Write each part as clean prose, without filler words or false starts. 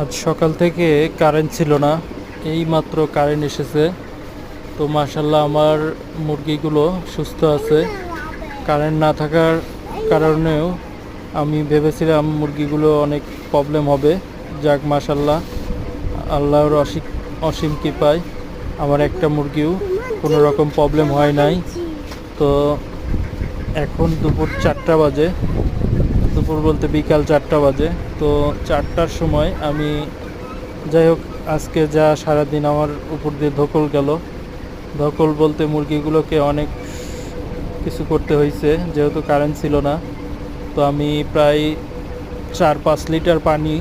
আজ সকাল থেকে কারেন্ট ছিল না, এই মাত্র কারেন্ট এসেছে। তো মাশাল্লাহ আমার মুরগিগুলো সুস্থ আছে। কারেন্ট না থাকার কারণেও আমি ভেবেছিলাম মুরগিগুলো অনেক প্রবলেম হবে। যাক মাশাল্লাহ, আল্লাহর অসীম কৃপায় আমার একটা মুরগিও কোনো রকম প্রবলেম হয় নাই। তো এখন দুপুর 4টা বাজে, দুপুর বলতে বিকাল 4টা বাজে। তো 4টার সময় আমি, যাই হোক, আজকে যা সারাদিন আমার উপর দিয়ে ধকল গেল, ধকল বলতে মুরগিগুলোকে অনেক কিছু করতে হয়েছে যেহেতু কারেন্ট ছিল না। তো আমি প্রায় 4-5 লিটার পানি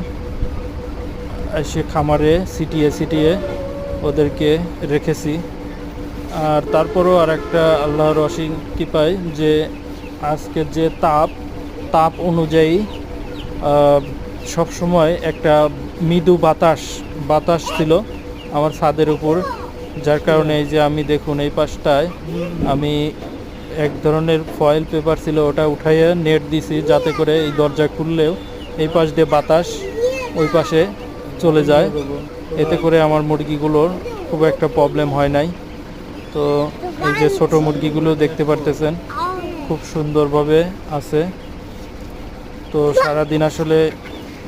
এসে খামারে ছিটিয়ে ছিটিয়ে ওদেরকে রেখেছি। আর তারপরও আর একটা আল্লাহর অসীম কৃপায় যে আজকের যে তাপ অনুযায়ী সব সময় একটা মৃদু বাতাস ছিল আমার ছাদের উপর। যার কারণে এই যে আমি দেখুন এই পাশটায় আমি এক ধরনের ফয়েল পেপার ছিল, ওটা উঠাইয়া নেট দিছি যাতে করে এই দরজা খুললেও এই পাশ দিয়ে বাতাস ওই পাশে চলে যায়। এতে করে আমার মুরগিগুলোর খুব একটা প্রবলেম হয় নাই। তো এই যে ছোট মুরগিগুলো দেখতে পারতেছেন খুব সুন্দরভাবে আছে। তো সারাদিন আসলে